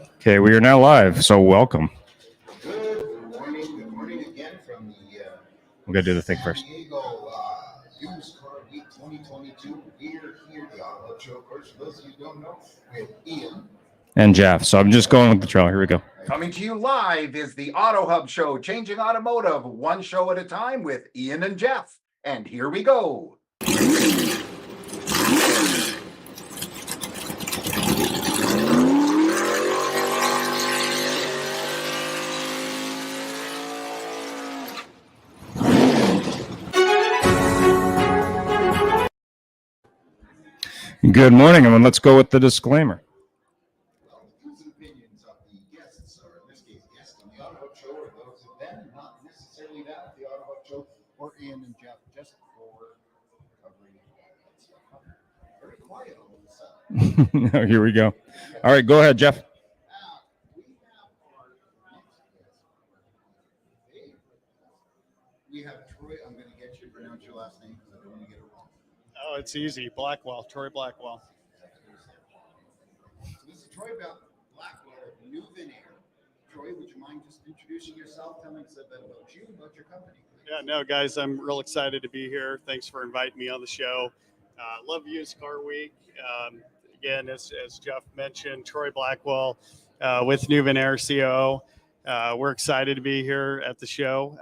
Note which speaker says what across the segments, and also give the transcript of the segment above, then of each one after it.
Speaker 1: Okay, we are now live, so welcome.
Speaker 2: Good morning again from the
Speaker 1: I'm gonna do the thing first.
Speaker 2: San Diego Used Car Week 2022. We're here, the Auto Show. Of course, for those of you who don't know, we have Ian
Speaker 1: And Jeff. So I'm just going with the trailer. Here we go.
Speaker 3: Coming to you live is the Auto Hub Show, changing automotive one show at a time with Ian and Jeff. And here we go.
Speaker 1: Good morning, everyone. Let's go with the disclaimer.
Speaker 2: Well, the views and opinions of the guests, or in this case, guests on the Auto Hub Show, are those of them, not necessarily that of the Auto Hub Show or Ian and Jeff, just for covering that stuff. Very quiet all of a sudden.
Speaker 1: Here we go. All right, go ahead, Jeff.
Speaker 2: We have Troy. I'm going to get you to pronounce your last name because I don't want to get it wrong.
Speaker 4: Oh, it's easy. Blackwell, Troy Blackwell.
Speaker 2: So this is Troy Blackwell of New Venair. Troy, would you mind just introducing yourself? Tell me a bit about you, about your company.
Speaker 4: Yeah, no, guys, I'm real excited to be here. Thanks for inviting me on the show. Love Used Car Week. Again, as Jeff mentioned, Troy Blackwell with New Venair COO. We're excited to be here at the show.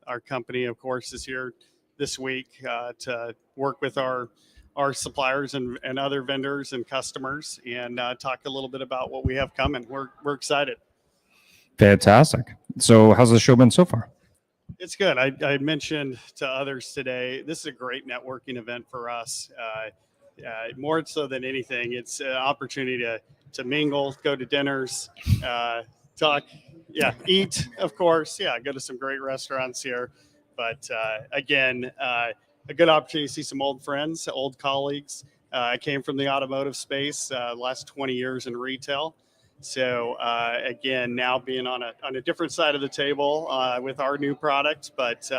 Speaker 4: Our company, of course, is here this week to work with our suppliers and other vendors and customers and talk a little bit about what we have coming. We're excited.
Speaker 1: Fantastic. So how's the show been so far?
Speaker 4: It's good. I mentioned to others today, this is a great networking event for us. More so than anything, it's an opportunity to mingle, go to dinners, talk, eat, of course. Yeah, go to some great restaurants here. But again, a good opportunity to see some old friends, old colleagues. I came from the automotive space, last 20 years in retail. So again, now being on a different side of the table with our new product, but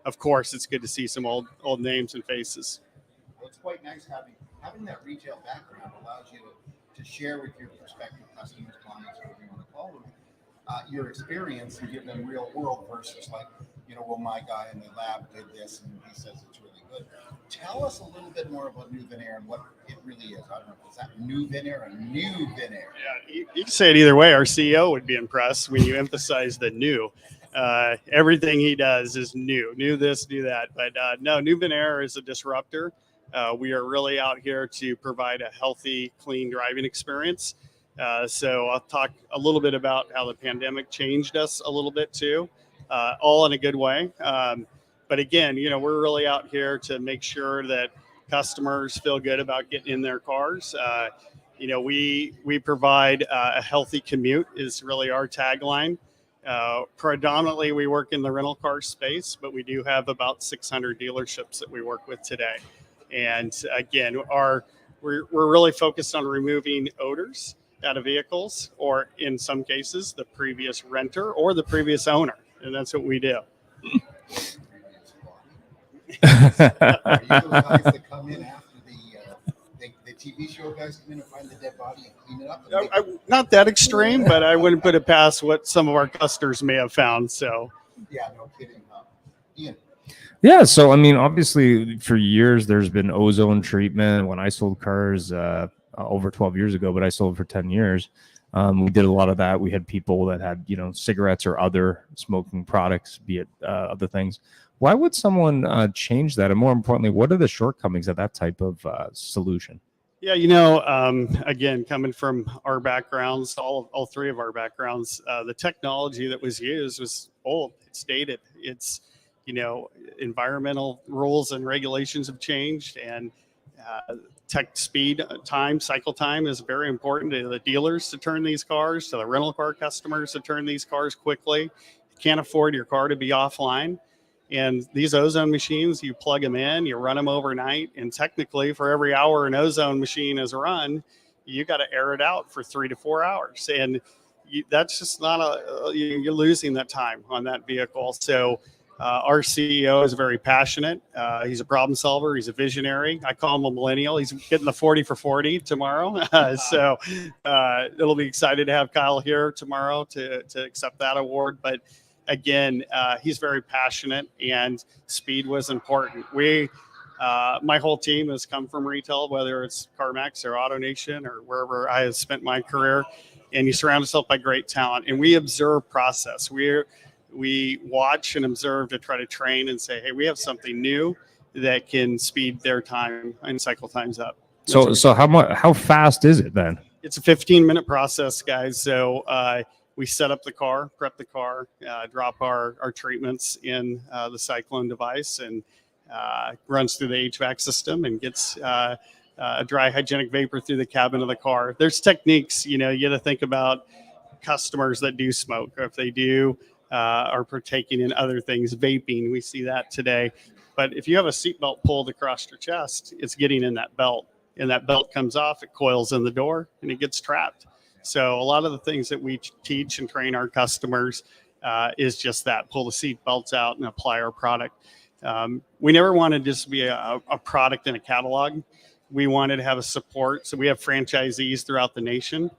Speaker 4: of course, it's good to see some old names and faces.
Speaker 2: Well, it's quite nice having that retail background allows you to share with your prospective customers, clients, whatever you want to call them, your experience and give them real world versus like, well, my guy in the lab did this and he says it's really good. Tell us a little bit more about New Venair and what it really is. I don't know if it's that New Venair or New Venair.
Speaker 4: Yeah, you can say it either way. Our CEO would be impressed when you emphasize the new. Everything he does is new this, new that. But no, New Venair is a disruptor. We are really out here to provide a healthy, clean driving experience. So I'll talk a little bit about how the pandemic changed us a little bit too, all in a good way. But again, we're really out here to make sure that customers feel good about getting in their cars. We provide a healthy commute is really our tagline. Predominantly, we work in the rental car space, but we do have about 600 dealerships that we work with today. And again, we're really focused on removing odors out of vehicles, or in some cases, the previous renter or the previous owner. And that's what we do.
Speaker 2: Are you those guys that come in after the TV show guys come in and find the dead body and clean it up?
Speaker 4: Not that extreme, but I wouldn't put it past what some of our customers may have found. So,
Speaker 2: yeah, no kidding. Ian.
Speaker 1: Yeah, so I mean, obviously, for years there's been ozone treatment. When I sold cars over 12 years ago, but I sold for 10 years. We did a lot of that. We had people that had, cigarettes or other smoking products, be it other things. Why would someone change that? And more importantly, what are the shortcomings of that type of solution?
Speaker 4: Yeah, again, coming from our backgrounds, all three of our backgrounds, the technology that was used was old. It's dated. It's, environmental rules and regulations have changed, and cycle time is very important to the dealers to turn these cars, to the rental car customers to turn these cars quickly. You can't afford your car to be offline. And these ozone machines, you plug them in, you run them overnight, and technically for every hour an ozone machine is run, you got to air it out for 3 to 4 hours. And that's just not you're losing that time on that vehicle. So Our CEO is very passionate. He's a problem solver. He's a visionary. I call him a millennial. He's getting the 40 for 40 tomorrow. So it'll be excited to have Kyle here tomorrow to accept that award. But again, he's very passionate, and speed was important. My whole team has come from retail, whether it's CarMax or AutoNation or wherever I have spent my career. And you surround yourself by great talent, and we observe process. We watch and observe to try to train and say, hey, we have something new that can speed their time and cycle times up.
Speaker 1: So how fast is it then?
Speaker 4: It's a 15-minute process, guys. So we set up the car, prep the car, drop our treatments in the Cyclone device, and runs through the HVAC system and gets a dry hygienic vapor through the cabin of the car. There's techniques, you got to think about customers that do smoke, or if they do are partaking in other things, vaping. We see that today. But if you have a seatbelt pulled across your chest, it's getting in that belt, and that belt comes off, it coils in the door, and it gets trapped. So a lot of the things that we teach and train our customers is just that: pull the seat belts out and apply our product. We never wanted to just be a product in a catalog. We wanted to have a support. So we have franchisees throughout the nation,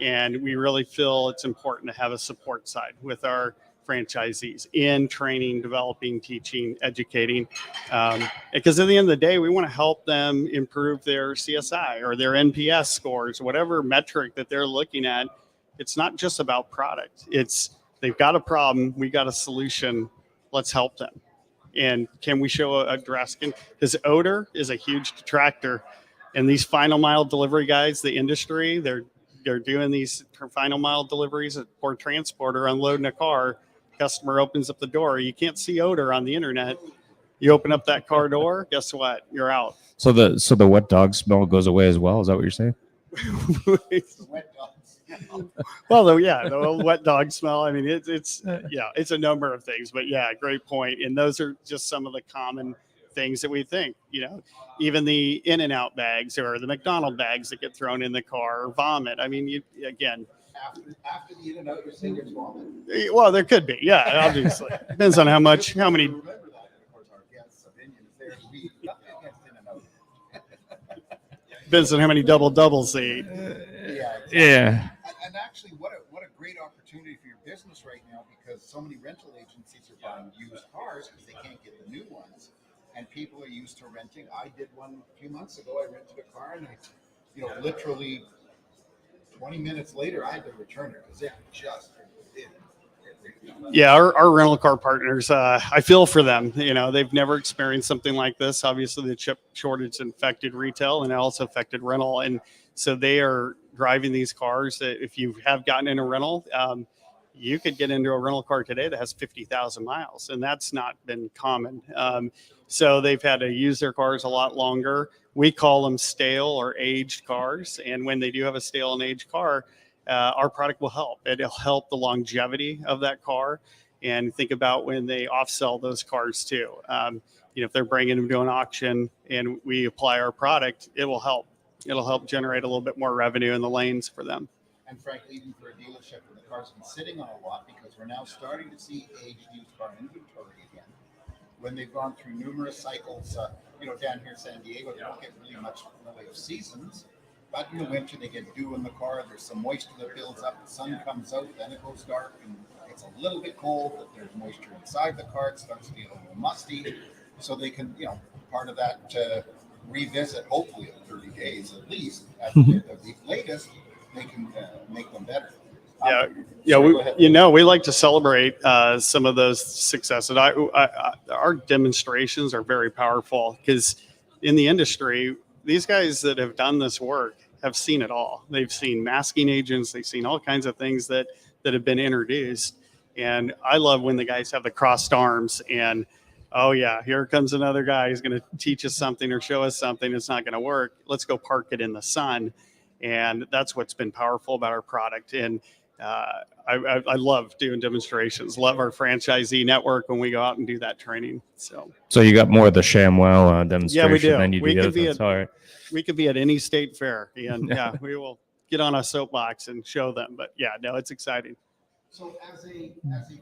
Speaker 4: and we really feel it's important to have a support side with our franchisees in training, developing, teaching, educating. Because at the end of the day, we want to help them improve their CSI or their NPS scores, whatever metric that they're looking at. It's not just about product. It's they've got a problem, we got a solution, let's help them. And can we show a drastic, because odor is a huge detractor. And these final mile delivery guys, the industry, they're doing these final mile deliveries for transporter, unloading a car. Customer opens up the door. You can't see odor on the internet. You open up that car door, guess what? You're out.
Speaker 1: So the wet dog smell goes away as well. Is that what you're saying?
Speaker 2: Wet dogs.
Speaker 4: Well, the wet dog smell. I mean, it's a number of things, but yeah, great point. And those are just some of the common things that we think, even the In-N-Out bags or the McDonald bags that get thrown in the car, or vomit. I mean,
Speaker 2: After the In-N-Out, you're saying there's vomit?
Speaker 4: Well, there could be. Yeah, obviously. Depends on how many.
Speaker 2: Remember that, of course, our guests' opinions there. We nothing against In-N-Out.
Speaker 4: Depends on how many doubles they eat.
Speaker 1: Yeah.
Speaker 2: And actually, what a great opportunity for your business right now, because so many rental agencies are buying used cars because they can't get the new ones, and people are used to renting. I did one a few months ago. I rented a car, and literally 20 minutes later, I had to return it because it just didn't.
Speaker 4: Yeah, our rental car partners, I feel for them. They've never experienced something like this. Obviously, the chip shortage infected retail, and it also affected rental. And so they are driving these cars that if you have gotten in a rental, you could get into a rental car today that has 50,000 miles, and that's not been common. So they've had to use their cars a lot longer. We call them stale or aged cars. And when they do have a stale and aged car, our product will help. It'll help the longevity of that car. And think about when they off-sell those cars too. If they're bringing them to an auction and we apply our product, it will help. It'll help generate a little bit more revenue in the lanes for them.
Speaker 2: And frankly, even for a dealership where the car's been sitting on a lot, because we're now starting to see aged used car inventory again. When they've gone through numerous cycles, down here in San Diego, they don't get really much in the way of seasons. But in the winter, they get dew in the car. There's some moisture that builds up. The sun comes out, then it goes dark, and it's a little bit cold. But there's moisture inside the car. It starts to get a little musty. So they can, part of that revisit, hopefully in 30 days at least, at the latest, they can make them better.
Speaker 4: We like to celebrate some of those successes. Our demonstrations are very powerful because in the industry, these guys that have done this work have seen it all. They've seen masking agents. They've seen all kinds of things that have been introduced. And I love when the guys have the crossed arms and, oh yeah, here comes another guy who's going to teach us something or show us something that's not going to work. Let's go park it in the sun. And that's what's been powerful about our product. And I love doing demonstrations, love our franchisee network when we go out and do that training. So
Speaker 1: you got more of the ShamWow demonstration.
Speaker 4: Yeah, we do.
Speaker 1: Than you do.
Speaker 4: We could be at any state fair, and we will get on a soapbox and show them. But yeah, no, it's exciting.
Speaker 2: So as a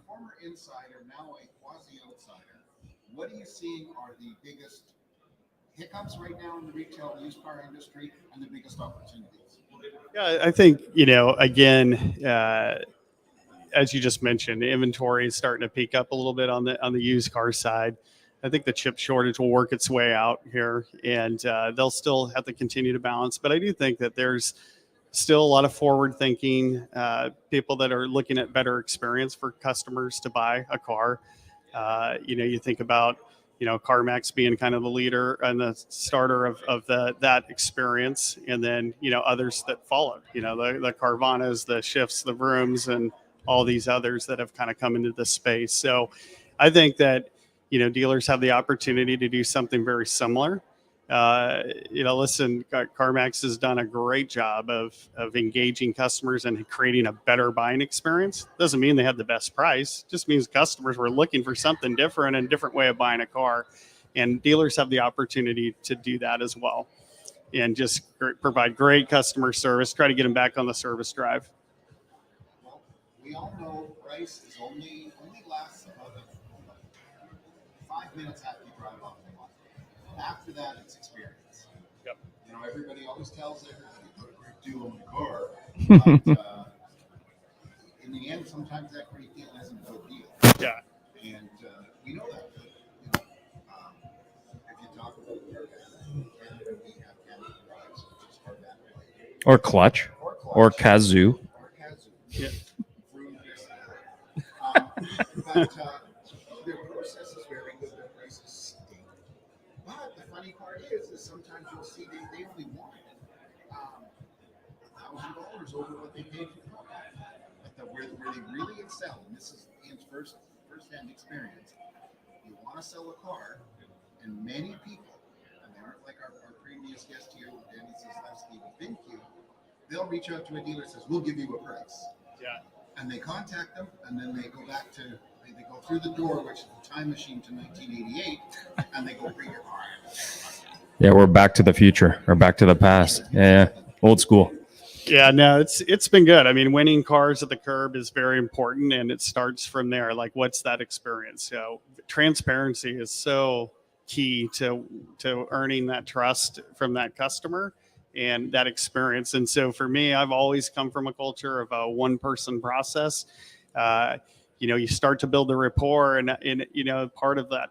Speaker 2: former insider, now a quasi outsider, what are you seeing are the biggest hiccups right now in the retail used car industry and the biggest opportunities?
Speaker 4: Yeah, I think, again, as you just mentioned, the inventory is starting to peak up a little bit on the used car side. I think the chip shortage will work its way out here, and they'll still have to continue to balance. But I do think that there's still a lot of forward thinking people that are looking at better experience for customers to buy a car. You think about CarMax being kind of the leader and the starter of that experience, and then others that followed. The Carvanas, the Shifts, the Vrooms, and all these others that have kind of come into this space. So I think that dealers have the opportunity to do something very similar. Listen, CarMax has done a great job of engaging customers and creating a better buying experience. Doesn't mean they had the best price, just means customers were looking for something different and a different way of buying a car. And dealers have the opportunity to do that as well, and just provide great customer service, try to get them back on the service drive.
Speaker 2: Well, we all know price is only lasts about 5 minutes after you drive off the lot. After that, it's experience.
Speaker 4: Yep.
Speaker 2: Everybody always tells everybody, "Got a great deal on the car," but in the end, sometimes that great deal isn't a good deal.
Speaker 4: Yeah.
Speaker 2: And we know that. If you talk about Canada, we have Canada Drives, which is our that way.
Speaker 1: Or Clutch, or Kazoo.
Speaker 2: Or Kazoo.
Speaker 4: Yeah.
Speaker 2: Vroom, this, that. But their process is very good. Their price is stable. But the funny part is sometimes you'll see they only want $1,000 over what they paid for the car. But where they really excel, and this is Ian's first-hand experience, you want to sell a car, and many people, and they aren't like our previous guest here, Danny Zaslewski with VinQ, they'll reach out to a dealer and says, "We'll give you a price."
Speaker 4: Yeah.
Speaker 2: And they contact them, and then they go back to, they go through the door, which is the time machine to 1988, and they go bring your car in.
Speaker 1: Yeah, we're back to the future or back to the past. Yeah, old school.
Speaker 4: Yeah, no, it's been good. I mean, winning cars at the curb is very important, and it starts from there. Like, what's that experience? So transparency is so key to earning that trust from that customer and that experience. And so for me, I've always come from a culture of a one-person process. You start to build the rapport, and part of that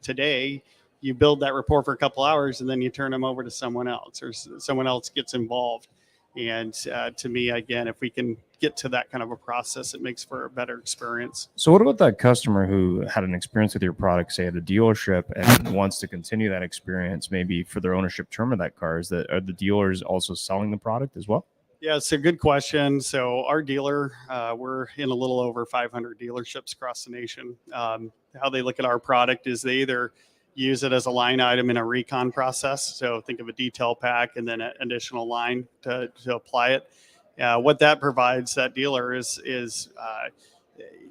Speaker 4: today, you build that rapport for a couple hours, and then you turn them over to someone else, or someone else gets involved. And to me, again, if we can get to that kind of a process, it makes for a better experience.
Speaker 1: So what about that customer who had an experience with your product, say at a dealership, and wants to continue that experience maybe for their ownership term of that car? Are the dealers also selling the product as well?
Speaker 4: Yeah, it's a good question. So our dealer, we're in a little over 500 dealerships across the nation. How they look at our product is they either use it as a line item in a recon process. So think of a detail pack and then an additional line to apply it. What that provides that dealer is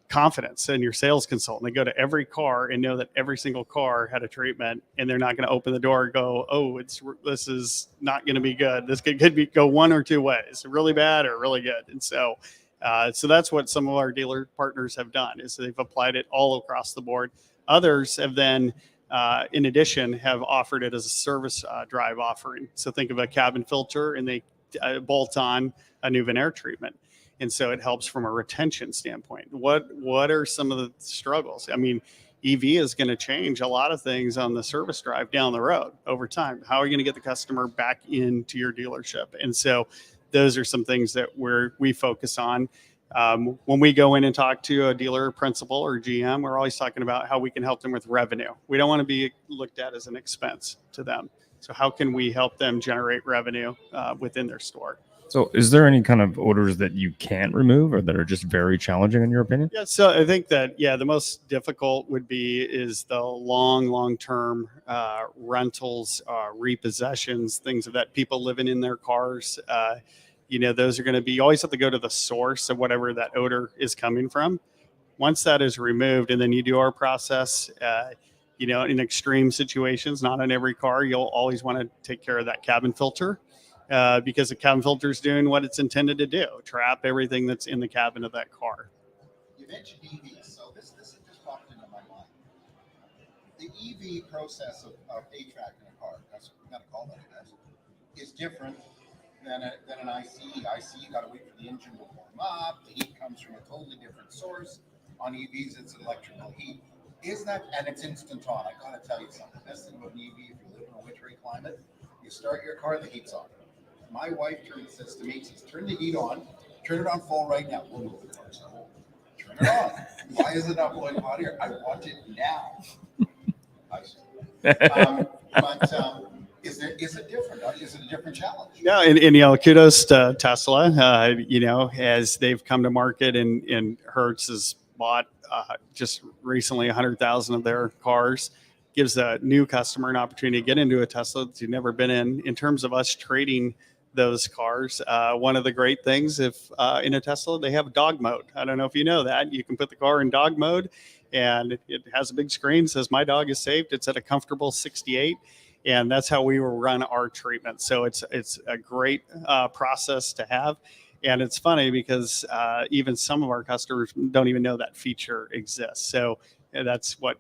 Speaker 4: confidence in your sales consultant. They go to every car and know that every single car had a treatment, and they're not going to open the door and go, "Oh, this is not going to be good. This could go one or two ways, really bad or really good." And so that's what some of our dealer partners have done, is they've applied it all across the board. Others have then, in addition, have offered it as a service drive offering. So think of a cabin filter, and they bolt on a new Venaire treatment. And so it helps from a retention standpoint. What are some of the struggles? I mean, EV is going to change a lot of things on the service drive down the road over time. How are you going to get the customer back into your dealership? And so those are some things that we focus on. When we go in and talk to a dealer principal or GM, we're always talking about how we can help them with revenue. We don't want to be looked at as an expense to them. So how can we help them generate revenue within their store?
Speaker 1: So is there any kind of odors that you can't remove or that are just very challenging in your opinion?
Speaker 4: Yeah, so I think that, the most difficult is the long-term rentals, repossessions, things of that, people living in their cars. Those are going to be, you always have to go to the source of whatever that odor is coming from. Once that is removed, and then you do our process, in extreme situations, not on every car, you'll always want to take care of that cabin filter. Because the cabin filter is doing what it's intended to do, trap everything that's in the cabin of that car.
Speaker 2: you mentioned EVs, so this has just popped into my mind. The EV process of HVAC in a car, that's what we got to call that, I guess, is different than an ICE. ICE, you got to wait for the engine to warm up. The heat comes from a totally different source. On EVs, it's electrical heat. Is that, and it's instant on. I got to tell you something. Best thing about an EV, if you live in a wintry climate, you start your car, the heat's on. My wife says to me, says, turn the heat on, turn it on full right now. We'll move the cars. Turn it on. Why is it not blowing hot here? I want it now. Is it different? Is it a different challenge?
Speaker 4: Yeah, and you know, kudos to Tesla. You know, as they've come to market, and Hertz has bought just recently 100,000 of their cars, gives a new customer an opportunity to get into a Tesla that you've never been in. In terms of us trading those cars, one of the great things, if in a Tesla, they have dog mode. I don't know if you know that. You can put the car in dog mode, and it has a big screen, says my dog is saved. It's at a comfortable 68. And that's how we will run our treatment. So it's a great process to have. And it's funny because even some of our customers don't even know that feature exists. So that's what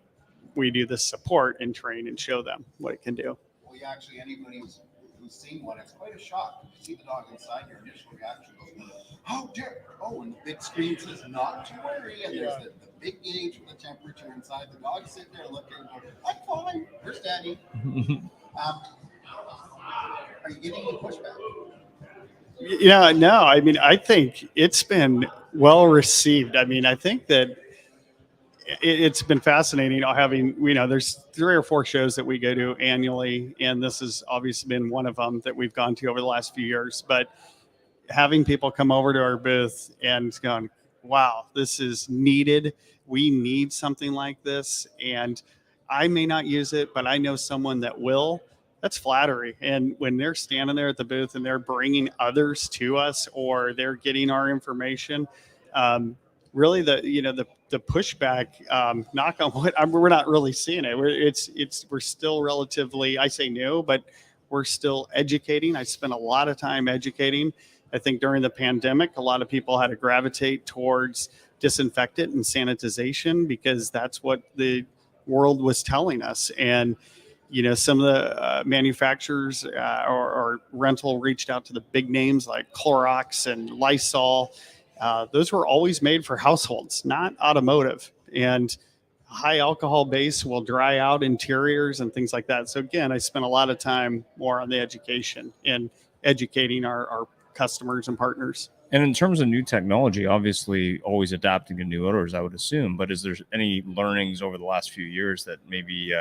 Speaker 4: we do, the support and train and show them what it can do.
Speaker 2: Well, actually, anybody who's seen one, it's quite a shock. You see the dog inside, your initial reaction goes, oh dear, oh, and the big screen says not to worry. And there's the big gauge for the temperature inside. The dog's sitting there looking, I'm fine, where's Daddy? Are you getting any pushback?
Speaker 4: Yeah, no, I mean, I think it's been well received. I mean, I think that it's been fascinating having, you know, there's 3 or 4 shows that we go to annually, and this has obviously been one of them that we've gone to over the last few years. But having people come over to our booth and going, wow, this is needed. We need something like this. And I may not use it, but I know someone that will. That's flattery. And when they're standing there at the booth and they're bringing others to us, or they're getting our information, really the pushback, knock on wood, we're not really seeing it. We're still relatively, I say new, but we're still educating. I spent a lot of time educating. I think during the pandemic, a lot of people had to gravitate towards disinfectant and sanitization because that's what the world was telling us. And you know, some of the manufacturers or rental reached out to the big names like Clorox and Lysol. Those were always made for households, not automotive. And high alcohol base will dry out interiors and things like that. So again, I spent a lot of time more on the education and educating our customers and partners.
Speaker 1: And in terms of new technology, obviously always adapting to new odors, I would assume. But is there any learnings over the last few years that maybe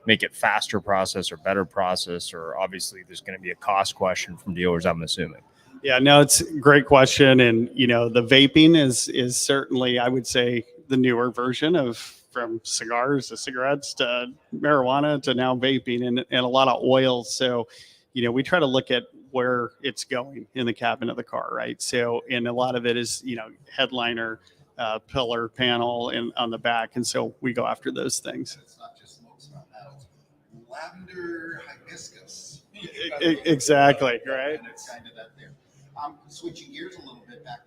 Speaker 1: make it faster process or better process? Or obviously there's going to be a cost question from dealers, I'm assuming.
Speaker 4: Yeah, no, it's a great question. And, you know, the vaping is certainly, I would say, the newer version of from cigars to cigarettes to marijuana to now vaping and a lot of oils. So, you know, we try to look at where it's going in the cabin of the car, right? So, and a lot of it is, you know, headliner, pillar, panel, and on the back. And so we go after those things.
Speaker 2: It's not just smoke smell now, it's lavender, hibiscus.
Speaker 4: Exactly, right?
Speaker 2: And it's kind of that there. Switching gears a little bit back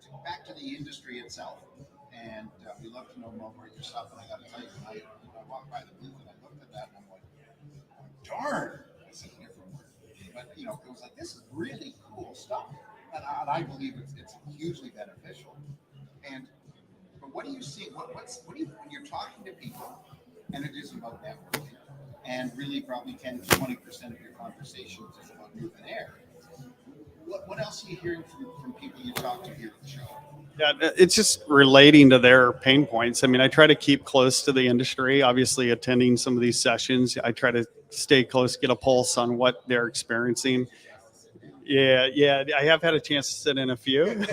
Speaker 2: to the industry itself. And we love to know more about your stuff. And I got to tell you, when I walked by the booth and I looked at that, and I'm like, darn. I said a different word. But, you know, it was like, this is really cool stuff. And I believe it's hugely beneficial. But what do you see? What do you, when you're talking to people, and it is about networking, and really probably 10 to 20% of your conversations is about moving air. What else are you hearing from people you talk to here at the show?
Speaker 4: Yeah, it's just relating to their pain points. I mean, I try to keep close to the industry. Obviously, attending some of these sessions, I try to stay close, get a pulse on what they're experiencing. Yeah, I have had a chance to sit in a few.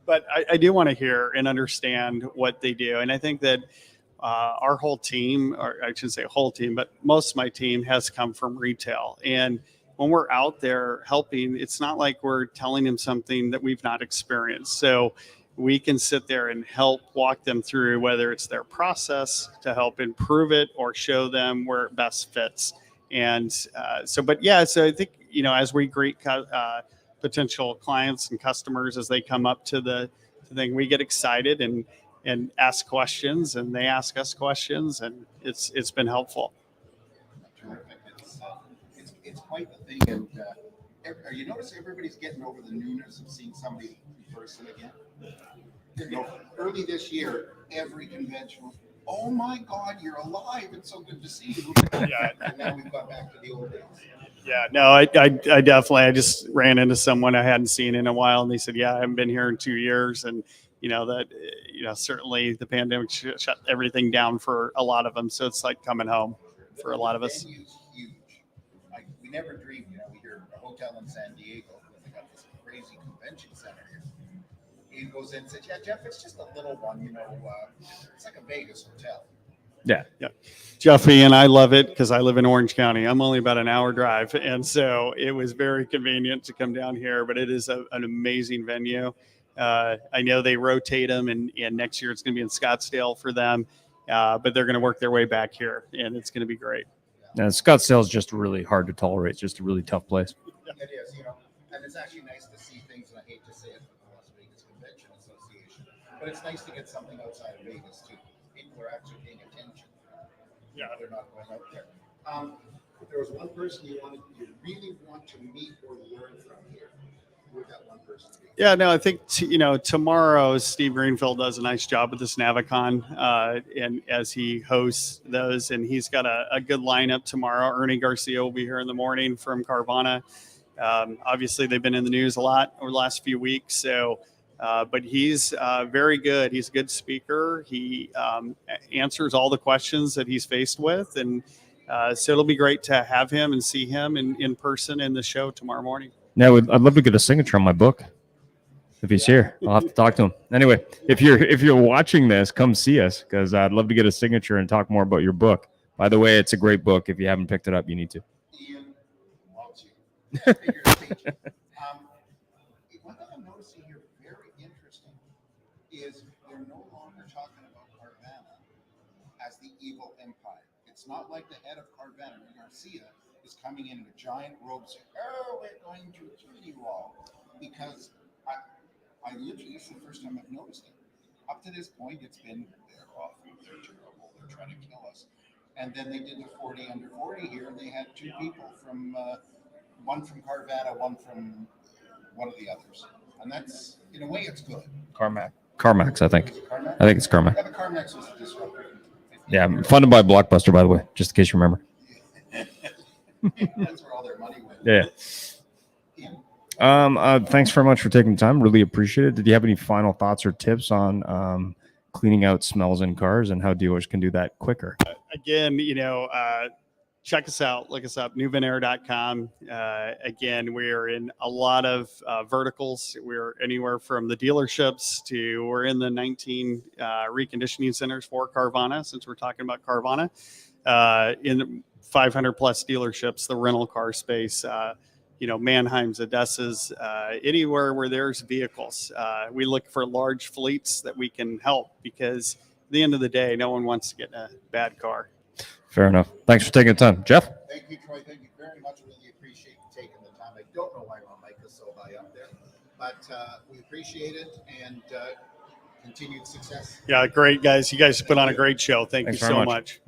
Speaker 4: But I do want to hear and understand what they do. And I think that our whole team, or I shouldn't say whole team, but most of my team has come from retail. And when we're out there helping, it's not like we're telling them something that we've not experienced. So we can sit there and help walk them through whether it's their process to help improve it or show them where it best fits. And so I think, you know, as we greet potential clients and customers as they come up to the thing, we get excited and and ask questions, and they ask us questions, and it's been helpful.
Speaker 2: Terrific. It's quite the thing. And you notice everybody's getting over the newness of seeing somebody in person again? You know, early this year, every convention was, oh my God, you're alive. It's so good to see you.
Speaker 4: Yeah.
Speaker 2: And now we've got back to the old days.
Speaker 4: Yeah, no, I definitely, I just ran into someone I hadn't seen in a while, and they said, yeah, I haven't been here in 2 years. And, certainly the pandemic shut everything down for a lot of them. So it's like coming home for a lot of us.
Speaker 2: The venue's huge. Like, we never dreamed, we hear a hotel in San Diego, they got this crazy convention center here. He goes in and says, yeah, Jeff, it's just a little one, it's like a Vegas hotel.
Speaker 1: Yeah.
Speaker 4: Jeffy, and I love it because I live in Orange County. I'm only about an hour drive. And so it was very convenient to come down here, but it is an amazing venue. I know they rotate them, and next year it's going to be in Scottsdale for them, but they're going to work their way back here, and it's going to be great.
Speaker 1: And Scottsdale is just really hard to tolerate. It's just a really tough place.
Speaker 2: It is, and it's actually nice to see things, and I hate to say it for the Las Vegas Convention Association, but it's nice to get something outside of Vegas too. People are actually paying attention. They're not going out there. If there was one person you really want to meet or learn from here, who would that one person be?
Speaker 4: Yeah, no, I think tomorrow Steve Greenfield does a nice job with this Navicon, and as he hosts those, and he's got a good lineup tomorrow. Ernie Garcia will be here in the morning from Carvana. Obviously, they've been in the news a lot over the last few weeks, so. But he's very good. He's a good speaker. He answers all the questions that he's faced with. And so it'll be great to have him and see him in person in the show tomorrow morning.
Speaker 1: Yeah, I'd love to get a signature on my book. If he's here, I'll have to talk to him. Anyway, if you're watching this, come see us, because I'd love to get a signature and talk more about your book. By the way, it's a great book. If you haven't picked it up, you need to.
Speaker 2: Ian loves you. One thing I'm noticing here, very interesting, is they're no longer talking about Carvana as the evil empire. It's not like the head of Carvana, Garcia, is coming in a giant robe saying, oh, we're going to kill you all. Because I literally, this is the first time I've noticed it. Up to this point, it's been, they're awful, they're terrible, they're trying to kill us. And then they did the 40 under 40 here, and they had two people from, one from Carvana, one from one of the others. And that's, in a way, it's good.
Speaker 1: CarMax, I think.
Speaker 2: Is it CarMax?
Speaker 1: I think it's CarMax.
Speaker 2: Yeah, but CarMax was a disruptor.
Speaker 1: Yeah, funded by Blockbuster, by the way, just in case you remember.
Speaker 2: That's where all their money went.
Speaker 1: Yeah. Thanks very much for taking the time. Really appreciate it. Did you have any final thoughts or tips on cleaning out smells in cars and how dealers can do that quicker?
Speaker 4: Again, check us out. Look us up, newvenair.com. Again, we're in a lot of verticals. We're anywhere from the dealerships to we're in the 19 reconditioning centers for Carvana, since we're talking about Carvana. In 500 plus dealerships, the rental car space, Manheim's, Odessa's, anywhere where there's vehicles. We look for large fleets that we can help, because at the end of the day, no one wants to get in a bad car.
Speaker 1: Fair enough. Thanks for taking the time. Jeff?
Speaker 2: Thank you, Troy. Thank you very much. Really appreciate you taking the time. I don't know why my mic is so high up there, but we appreciate it, and continued success.
Speaker 4: Yeah, great, guys. You guys put on a great show. Thank you
Speaker 1: Thanks very
Speaker 4: so
Speaker 1: much.
Speaker 4: much.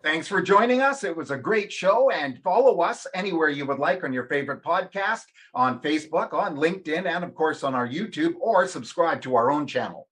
Speaker 3: Thanks for joining us. It was a great show, and follow us anywhere you would like on your favorite podcast, on Facebook, on LinkedIn, and of course on our YouTube, or subscribe to our own channel.